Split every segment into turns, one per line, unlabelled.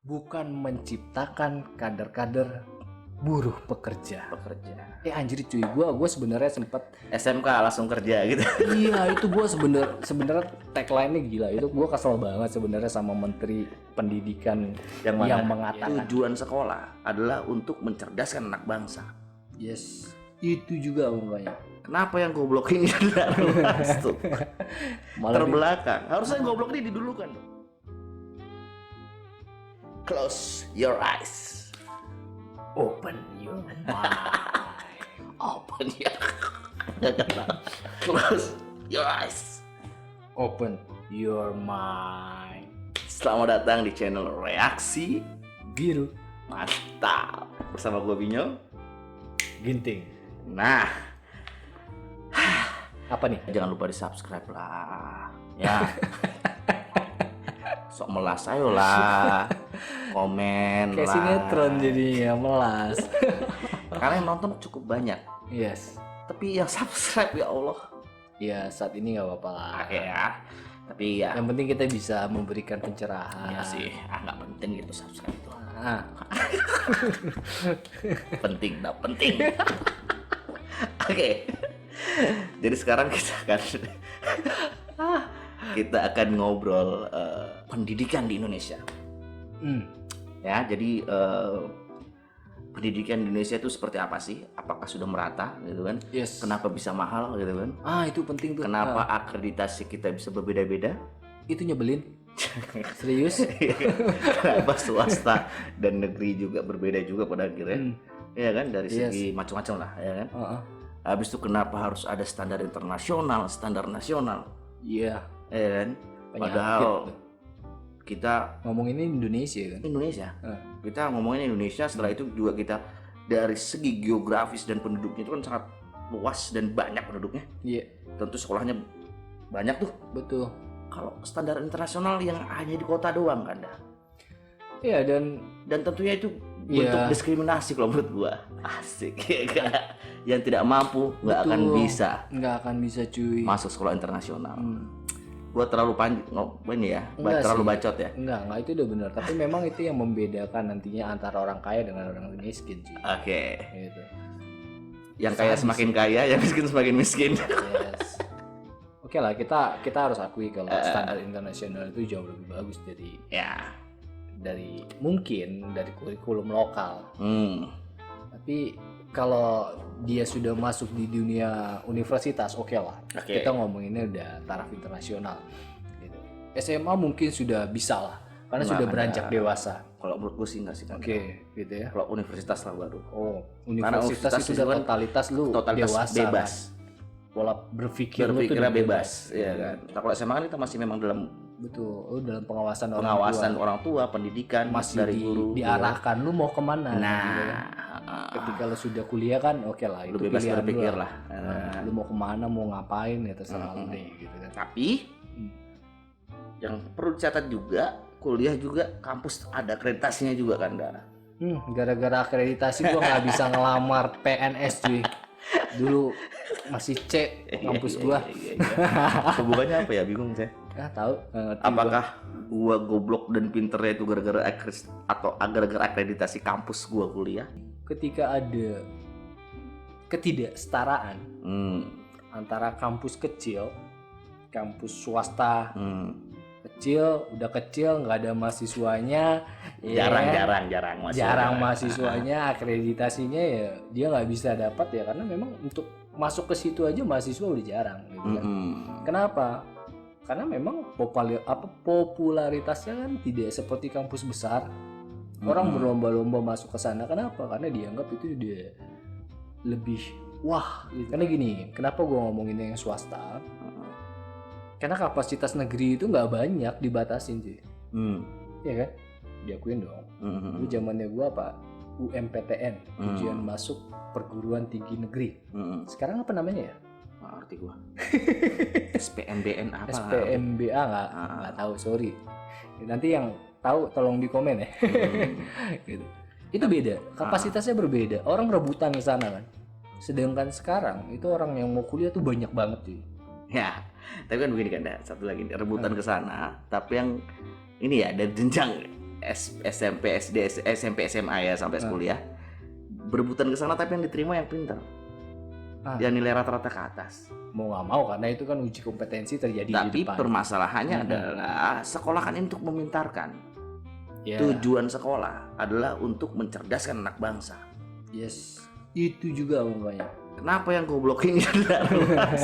bukan menciptakan kader-kader buruh pekerja. Anjir cuy, gue sebenarnya sempet
SMK langsung kerja gitu.
iya itu gue sebenarnya tagline-nya gila. Itu gue kesel banget sebenarnya sama Menteri Pendidikan
Yang mana?
mengatakan
Tujuan sekolah adalah untuk mencerdaskan anak bangsa.
yes, itu juga pokoknya.
Kenapa yang goblok ini tidak masuk?
Malah
Terbelakang. Harusnya goblok ini didulukan. Close your eyes.
open your mind.
Open your. Close your eyes.
Open your mind.
Selamat datang di channel Reaksi
Biru
Mantap. Bersama gue Binyo.
Ginting.
Nah,
Apa nih?
jangan lupa di subscribe lah. Ya. Sok melas ayo lah. Komen
Kayak
lah.
sinetron jadinya, melas.
Karena yang nonton cukup banyak.
Yes.
Tapi yang subscribe ya Allah.
Ya saat ini nggak apa-apa lah.
Ya. Tapi ya.
Yang penting kita bisa memberikan pencerahan.
Ya sih, nggak penting gitu subscribe itu.
Ah,
Penting, penting. Oke. Jadi sekarang kita akan ngobrol pendidikan di Indonesia. Ya, jadi pendidikan di Indonesia itu seperti apa sih? Apakah sudah merata gitu kan?
yes.
Kenapa bisa mahal gitu kan?
Itu penting tuh.
Kenapa akreditasi kita bisa berbeda-beda?
Itu nyebelin. Serius?
Kenapa swasta dan negeri juga berbeda juga pada akhirnya? Ya kan, dari
Yes.
segi macam-macam lah, ya kan?
Heeh.
Habis itu kenapa harus ada standar internasional, standar nasional?
Iya.
Ya kan?
Penyakit
Padahal
tuh.
kita
Ngomonginnya Indonesia kan.
Indonesia. Kita ngomongin Indonesia, setelah itu juga kita dari segi geografis dan penduduknya itu kan sangat luas dan banyak penduduknya.
Iya.
Tentu sekolahnya banyak tuh.
Betul.
Kalau standar internasional yang hanya di kota doang kan dah.
Iya
Dan tentunya itu
Iya.
bentuk diskriminasi kalau menurut gua. Asik ya kan? Yang tidak mampu nggak akan
Betul.
bisa
nggak akan bisa cuy.
masuk sekolah internasional. Gua terlalu ini ya,
Enggak
terlalu
sih.
bacot ya.
Enggak itu udah benar. Tapi memang itu yang membedakan nantinya antara orang kaya dengan orang miskin cuy.
Oke.
Gitu.
Yang kaya
Sadis
semakin kaya, yang miskin semakin miskin.
Yes. Oke lah, kita harus akui kalau standar internasional itu jauh lebih bagus
Ya.
dari mungkin dari kurikulum lokal. Tapi kalau dia sudah masuk di dunia universitas, oke lah.
Oke.
Kita ngomonginnya udah taraf internasional. Gitu. SMA mungkin sudah bisa lah, karena
Nggak
sudah
ada.
beranjak dewasa.
Kalau menurut gue sih nggak sih.
Oke, gitu ya.
Kalau universitas lah baru.
Oh,
Karena
universitas itu
itu
udah
kan
totalitas lu
totalitas
dewasa.
bebas.
Kan? Pola berpikir lu tuh
Berpikirnya
udah
bebas, ya kan. Nah, kalau SMA kan kita masih memang dalam
Betul, lu dalam pengawasan
orang tua, pendidikan,
masih
dari guru.
diarahkan lu mau kemana.
Nah,
gitu kan. Ketika lu sudah kuliah kan, oke lah
lu
itu
bebas
pilihan
berpikir
lu
lah.
Lu mau kemana, mau ngapain ya terserah lu deh gitu kan.
Tapi yang perlu dicatat juga, kuliah juga kampus ada akreditasinya juga kan, Dah.
Gara-gara akreditasi gua nggak bisa ngelamar PNS cuy. Dulu masih C kampus gua.
Hubungannya apa ya? Bingung saya.
Tahu?
Apakah gua goblok dan pinternya itu gara-gara atau gara-gara akreditasi kampus gua kuliah?
Ketika ada ketidaksetaraan antara kampus kecil, kampus swasta kecil, udah kecil nggak ada mahasiswanya, jarang mahasiswanya, akreditasinya ya dia nggak bisa dapat ya karena memang untuk masuk ke situ aja mahasiswa udah jarang gitu kan. Kenapa? Karena memang popularitasnya kan tidak seperti kampus besar. Orang berlomba-lomba masuk ke sana. Kenapa? Karena dianggap itu udah lebih wah gitu. Karena gini, kenapa gue ngomongin yang swasta? Karena kapasitas negeri itu nggak banyak, dibatasin sih. Iya kan? Diakuin dong. Dulu zamannya gue apa? UMPTN, ujian masuk perguruan tinggi negeri. Sekarang apa namanya ya?
Nggak ngerti gua. SPMBN apa?
SPMBA nggak tahu, sorry. Nanti yang tahu tolong di komen ya. Gitu. Itu beda, kapasitasnya berbeda. Orang rebutan ke sana kan. Sedangkan sekarang itu orang yang mau kuliah tuh banyak banget cuy.
Ya, tapi kan begini kan, satu lagi rebutan ke sana, tapi yang ini ya dari jenjang SMP, SD, SMP, SMA ya sampai kuliah. Berebutan ke sana tapi yang diterima yang pintar. Yang nilai rata-rata ke atas.
Mau nggak mau karena itu kan uji kompetensi terjadi di depan.
Tapi permasalahannya adalah sekolah kan untuk memintarkan. Tujuan sekolah adalah untuk mencerdaskan anak bangsa.
Yes, itu juga makanya.
Kenapa yang goblok ini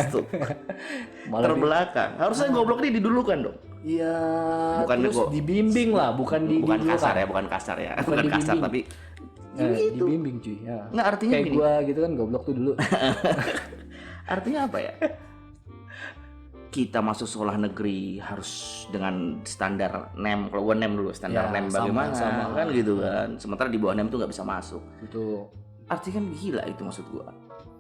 tuh terbelakang? Harusnya goblok ini didulukan dong.
Iya.
Bukan
terus dibimbing lah, bukan
kasar ya, bukan kasar ya, bukan kasar tapi
gitu. Dibimbing cuy. Ya.
Nggak, artinya
kayak gini. Gua gitu kan goblok tuh dulu.
Artinya apa ya? Kita masuk sekolah negeri harus dengan standar NEM. Kalau gua NEM dulu, standar NEM bagaimana sama kan gitu kan. Sementara di bawah NEM tuh nggak bisa masuk.
Betul.
Artinya kan gila itu maksud gua.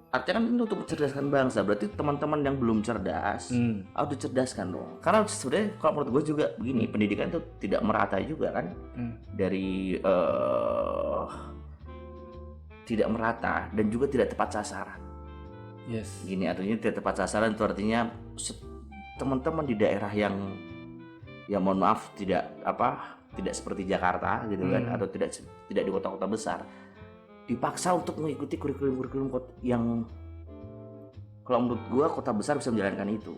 Artinya kan itu untuk mencerdaskan bangsa. Berarti teman-teman yang belum cerdas harus dicerdaskan dong. Karena sebenarnya kalau menurut gua juga begini, pendidikan itu tidak merata juga kan. Dari tidak merata dan juga tidak tepat sasaran.
Yes.
Gini artinya tidak tepat sasaran itu artinya teman-teman di daerah yang mohon maaf tidak seperti Jakarta gitu kan, atau tidak di kota-kota besar dipaksa untuk mengikuti kurikulum yang kalau menurut gua kota besar bisa menjalankan itu.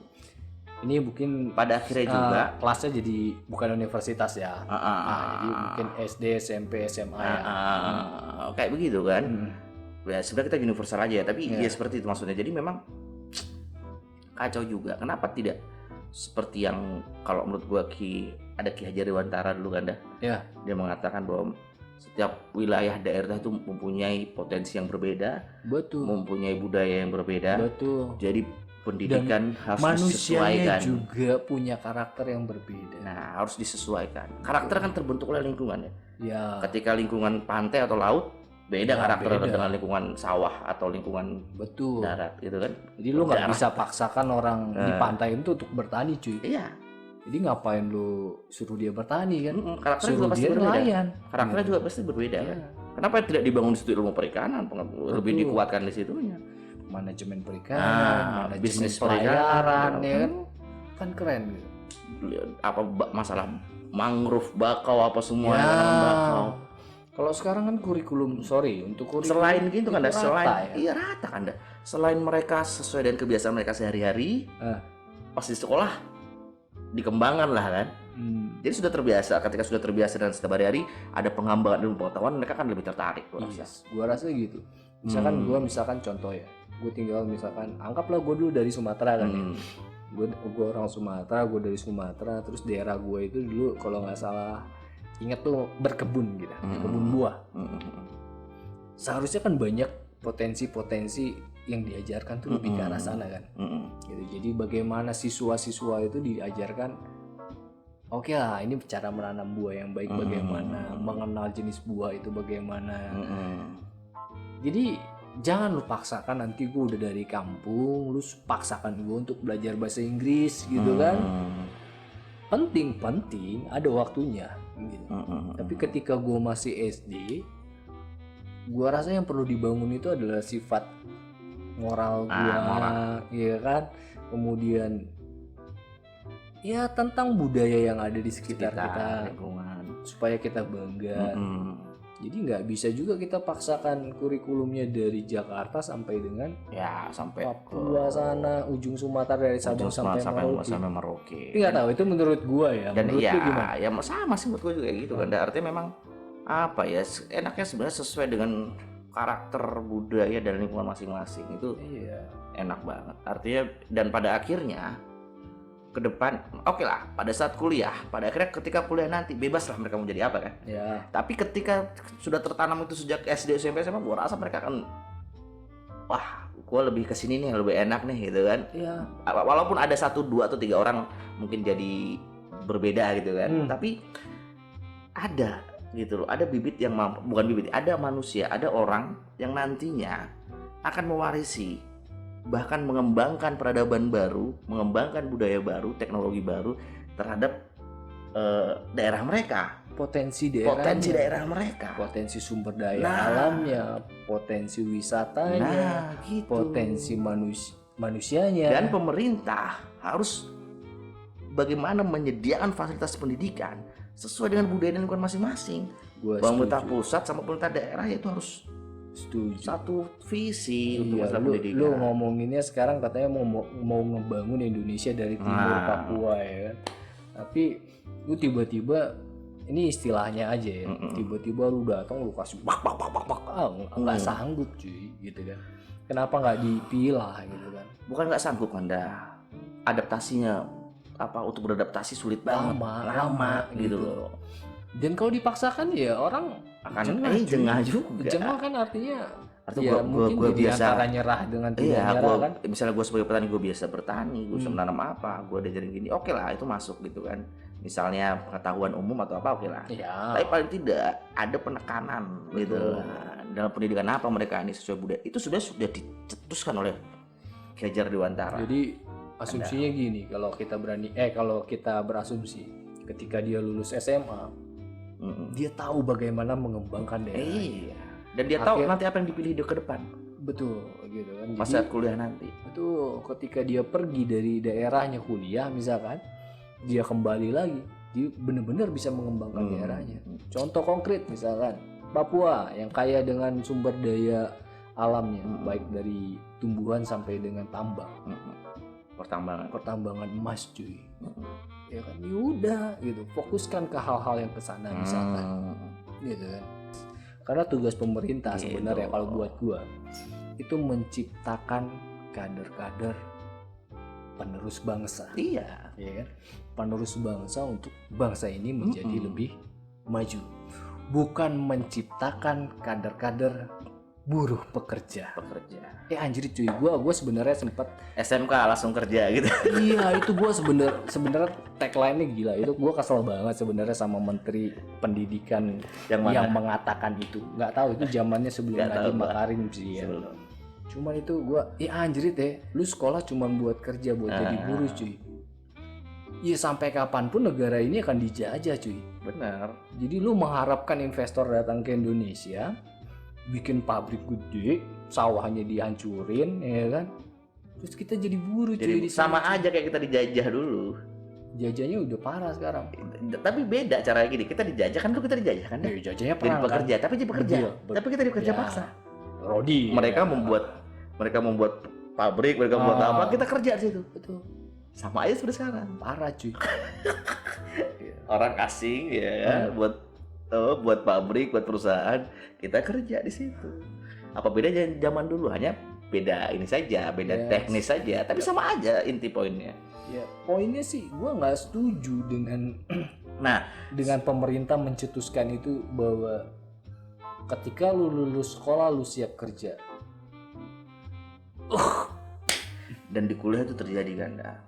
Ini mungkin
pada akhirnya juga
kelasnya jadi bukan universitas ya. Jadi mungkin SD, SMP, SMA ya.
Kayak begitu kan. Ya sebenarnya kita universal aja ya, tapi ya seperti itu maksudnya. Jadi memang kacau juga. Kenapa tidak seperti yang kalau menurut gua ada Ki Hajar Dewantara dulu kan dah.
Ya.
Dia mengatakan bahwa setiap wilayah daerah itu mempunyai potensi yang berbeda,
betul.
Mempunyai budaya yang berbeda,
betul.
Jadi pendidikan harus
manusianya
disesuaikan.
juga punya karakter yang berbeda.
Nah, harus disesuaikan. Karakter kan terbentuk oleh lingkungan ya.
Ya.
Ketika lingkungan pantai atau laut, beda karakter dengan lingkungan sawah atau lingkungan darat gitu kan.
Jadi lu nggak bisa paksakan orang di pantai itu untuk bertani cuy.
Iya.
Jadi ngapain lu suruh dia bertani kan?
Karakternya juga pasti berbeda. Karakternya juga pasti berbeda kan. Kenapa tidak dibangun di situ ilmu perikanan? Lebih dikuatkan di situnya.
Manajemen perikanan, manajemen bisnis pelayaran ya kan keren gitu.
Apa masalah mangrove, bakau apa semua bakau.
Kalau sekarang kan kurikulum untuk kurikulum
selain gitu kan
rata,
rata kan dah. Selain mereka sesuai dengan kebiasaan mereka sehari-hari, pas di sekolah dikembangkan lah kan. Jadi sudah terbiasa. Ketika sudah terbiasa dan setiap hari ada pengembangan ilmu pengetahuan, mereka kan lebih tertarik.
Gua rasa gitu. Misalkan contoh ya, gue tinggal misalkan anggaplah gue dulu dari Sumatera kan ya. Gue orang Sumatera, gue dari Sumatera, terus daerah gue itu dulu kalau nggak salah inget tuh berkebun gitu, berkebun buah. Seharusnya kan banyak potensi-potensi yang diajarkan tuh lebih ke arah sana kan. Gitu. Jadi bagaimana siswa-siswa itu diajarkan, oke lah ini cara menanam buah yang baik bagaimana, mengenal jenis buah itu bagaimana. Jadi jangan lu paksakan nanti gue udah dari kampung, lu paksakan gue untuk belajar bahasa Inggris gitu kan. Penting ada waktunya gitu. Tapi ketika gue masih SD, gue rasa yang perlu dibangun itu adalah sifat moral gue, ya kan. Kemudian ya tentang budaya yang ada di sekitar kita,
lingkungan,
supaya kita bangga. Jadi nggak bisa juga kita paksakan kurikulumnya dari Jakarta sampai dengan
sampai
Papua sana, ujung Sumatera dari Sabang sampai Merauke. Nggak tahu itu menurut gua ya.
Dan iya, ya sama sih menurut gua juga gitu kan. Artinya memang apa ya, enaknya sebenarnya sesuai dengan karakter budaya dan lingkungan masing-masing itu enak banget. Artinya dan pada akhirnya ke depan oke lah pada saat kuliah, pada akhirnya ketika kuliah nanti bebas lah mereka mau jadi apa kan. Tapi ketika sudah tertanam itu sejak SD, SMP, SMA, gua rasa mereka akan gua lebih kesini nih, lebih enak nih gitu kan. Walaupun ada 1, 2 atau 3 orang mungkin jadi berbeda gitu kan. Tapi ada gitu loh, ada bibit yang bukan bibit, ada manusia, ada orang yang nantinya akan mewarisi, bahkan mengembangkan peradaban baru, mengembangkan budaya baru, teknologi baru terhadap daerah mereka, potensi daerah mereka,
potensi sumber daya alamnya, potensi wisatanya,
gitu.
Potensi manusianya.
Dan pemerintah harus bagaimana menyediakan fasilitas pendidikan sesuai dengan budaya dan lingkungan masing-masing. Pemerintah pusat sama pemerintah daerah itu harus satu visi untuk masalah pendidikan.
Lu ngomonginnya sekarang katanya mau ngebangun Indonesia dari timur Papua ya kan. Tapi lu tiba-tiba ini istilahnya aja ya. Tiba-tiba lu datang lu kasih bak nggak sanggup cuy gitu kan. Kenapa nggak dipilah gitu kan?
Bukan nggak sanggup Anda. Adaptasinya untuk beradaptasi sulit banget. Lama gitu loh.
Dan kalau dipaksakan ya orang
akan jengah juga.
Jengah kan artinya
ya mungkin
gua biasa antara nyerah dengan tidak nyerah kan.
Misalnya gue sebagai petani gue biasa bertani, gue bisa menanam apa, gue diajarin gini, oke lah itu masuk gitu kan. Misalnya pengetahuan umum atau apa, oke lah. Tapi paling tidak ada penekanan gitu. Dalam pendidikan apa mereka ini sesuai budaya itu sudah dicetuskan oleh Ki Hajar Dewantara.
Jadi asumsinya gini, kalau kita berasumsi ketika dia lulus SMA dia tahu bagaimana mengembangkan daerah.
Iya. Dan dia tahu nanti apa yang dipilih ke depan.
Betul, gitu kan.
Pas saat kuliah nanti.
Betul, ketika dia pergi dari daerahnya kuliah misalkan, dia kembali lagi, dia benar-benar bisa mengembangkan daerahnya. Contoh konkret misalkan Papua yang kaya dengan sumber daya alamnya, baik dari tumbuhan sampai dengan tambang. Pertambangan emas cuy. Ya kan, yaudah gitu, fokuskan ke hal-hal yang kesana misalkan gitu kan. Karena tugas pemerintah sebenarnya kalau buat gua itu menciptakan kader-kader penerus bangsa.
Iya
kan, penerus bangsa untuk bangsa ini menjadi lebih maju, bukan menciptakan kader-kader buruh pekerja. Anjir cuy, gue sebenarnya sempat
SMK langsung kerja gitu.
Iya, itu gue sebenarnya tagline-nya gila. Itu gue kesel banget sebenarnya sama Menteri Pendidikan yang mengatakan itu. Nggak tahu itu zamannya sebelum Nadiem Makarim sih ya. Cuman itu gue, anjir lu sekolah cuman buat kerja, buat jadi buruh cuy. Ya sampai kapanpun negara ini akan dijajah cuy.
Benar.
Jadi lu mengharapkan investor datang ke Indonesia, bikin pabrik gede, sawahnya dihancurin, ya kan? Terus kita jadi buruh cuy.
Sama aja kayak kita dijajah dulu.
Jajahnya udah parah sekarang.
Tapi beda caranya gini, kita dijajah kan, kita dijajah kan?
Jajahnya perang
jadi pekerja, kan? Tapi jadi pekerja. Tapi kita dikerja paksa.
Rodi.
Mereka membuat pabrik, mereka membuat apa, kita kerja di situ.
Betul.
Sama aja seperti sekarang.
Parah cuy.
Orang asing ya, buat pabrik, buat perusahaan, kita kerja di situ. Apa bedanya zaman dulu? Hanya beda ini saja, beda teknis saja, tapi sama aja inti poinnya.
Ya, poinnya sih gue nggak setuju dengan dengan pemerintah mencetuskan itu bahwa ketika lu lulus sekolah lu siap kerja.
Dan di kuliah itu terjadi ganda.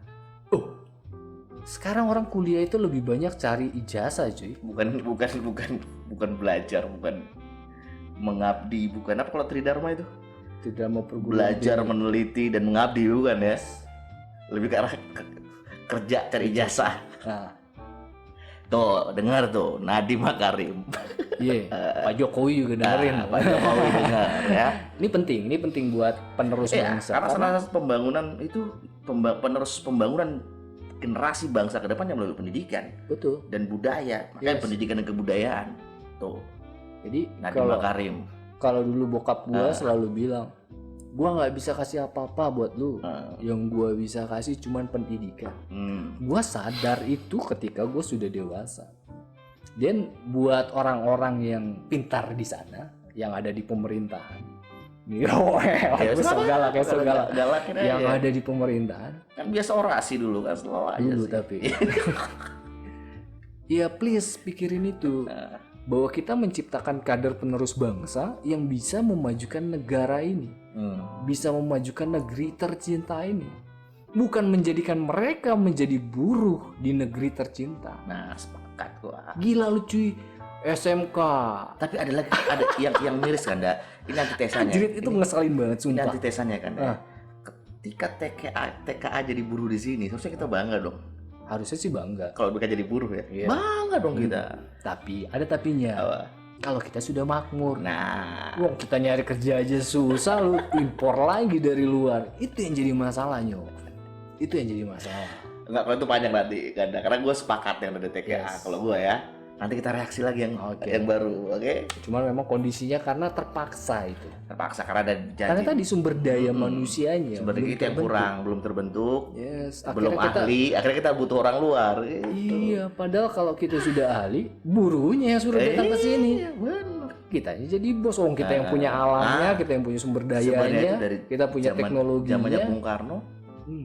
Sekarang orang kuliah itu lebih banyak cari ijazah cuy.
Bukan belajar, bukan mengabdi, bukan apa kalau tridharma itu?
Tridharma perguruan
belajar, meneliti dan mengabdi, bukan ya? Lebih ke arah kerja cari ijazah. Tuh, dengar tuh Nadiem Makarim.
Iya, Pak Jokowi juga dengerin.
Pak Jokowi dengar ya.
Ini penting buat penerus bangsa.
Karena salah satu pembangunan itu penerus pembangunan generasi bangsa ke depannya melalui pendidikan.
Betul.
Dan budaya. Makanya pendidikan dan kebudayaan. Tuh.
Jadi
Nadiem Makarim.
Kalau dulu bokap gua selalu bilang, gua nggak bisa kasih apa-apa buat lu. Yang gua bisa kasih cuman pendidikan. Gua sadar itu ketika gua sudah dewasa. Dan buat orang-orang yang pintar di sana, yang ada di pemerintahan, galak yang ada di pemerintahan,
kan biasa orasi dulu kan, selalu aja
dulu
sih.
Tapi ya please pikirin itu, bahwa kita menciptakan kader penerus bangsa yang bisa memajukan negara ini, bisa memajukan negeri tercinta ini, bukan menjadikan mereka menjadi buruh di negeri tercinta.
Nah, sepakat gua.
Gila lu cuy, SMK.
Tapi ada lagi, ada yang miris kan, ini antitesanya.
Anjir, itu ngeselin banget sumpah.
Ini antitesanya kan. Ketika TKA jadi buruh di sini, harusnya kita bangga dong.
Harusnya sih bangga.
Kalau mereka jadi buruh ya, bangga dong kita.
Tapi ada tapinya. Kalau kita sudah makmur.
Nah,
kita nyari kerja aja susah, lu impor lagi dari luar. Itu yang jadi masalahnya. Itu yang jadi masalah.
Enggak, kalau itu panjang nanti, Ganda. Karena gue sepakat yang ada TKA. Kalau gue ya, Nanti kita reaksi lagi yang baru, oke?
Cuman memang kondisinya karena terpaksa itu.
Terpaksa karena ada janji.
Karena tadi sumber daya manusianya.
Sumber daya kita yang kurang, belum terbentuk.
Yes.
Belum ahli. Akhirnya kita butuh orang luar. Gitu.
Iya, padahal kalau kita sudah ahli, buruhnya yang suruh datang ke sini.
Benar.
Kitanya jadi bos, kita yang punya alamnya, kita yang punya sumber dayanya, kita punya teknologinya.
Zamannya Bung Karno.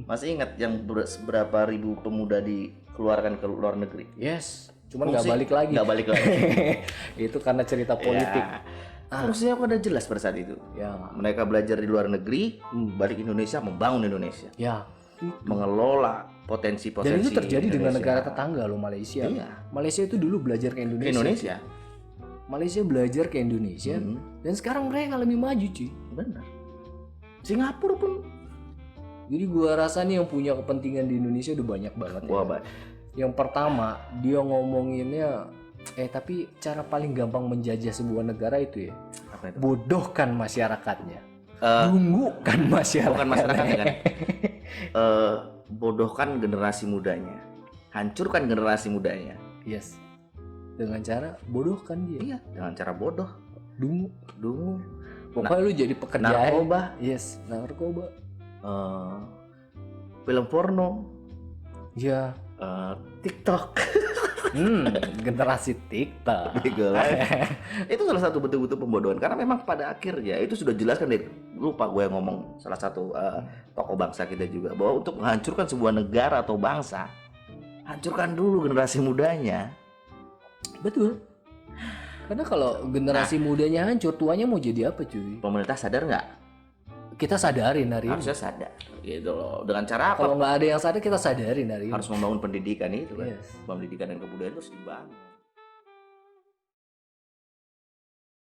Masih ingat yang berapa ribu pemuda dikeluarkan ke luar negeri?
Yes. Cuman nggak balik lagi.
Nggak balik lagi.
Itu karena cerita politik.
Fungsinya aku udah jelas pada saat itu.
Ya.
Mereka belajar di luar negeri, balik Indonesia, membangun Indonesia.
Ya.
Mengelola potensi-potensi.
Dan itu terjadi dengan negara tetangga loh, Malaysia.
Iya.
Malaysia itu dulu belajar ke Indonesia. Malaysia belajar ke Indonesia, dan sekarang mereka lebih maju, cuy.
Benar. Singapura pun.
Jadi gua rasa nih yang punya kepentingan di Indonesia udah banyak banget. Yang pertama, dia ngomonginnya tapi cara paling gampang menjajah sebuah negara itu ya.
Apa itu?
Bodohkan masyarakatnya. Dungukan masyarakatnya.
Bukan masyarakatnya kan. Bodohkan generasi mudanya. Hancurkan generasi mudanya.
Yes. Dengan cara bodohkan dia.
Iya, dengan cara bodoh.
Dungu. Pokoknya lu jadi pekerja.
Narkoba.
Yes, narkoba.
Film porno.
Ya.
TikTok.
Generasi TikTok.
Itu salah satu bentuk-bentuk pembodohan, karena memang pada akhirnya itu sudah jelas kan, lupa gue yang ngomong salah satu tokoh bangsa kita juga, bahwa untuk menghancurkan sebuah negara atau bangsa, hancurkan dulu generasi mudanya.
Betul. Karena kalau generasi mudanya hancur, tuanya mau jadi apa, cuy?
Pemerintah sadar nggak?
Kita sadarin hari ini.
Harusnya sadar, gitu loh. Dengan cara apa?
Kalau nggak ada yang sadar, kita sadarin hari ini.
Harus membangun pendidikan itu kan.
Yes.
Pendidikan dan kebudayaan terus dibangun.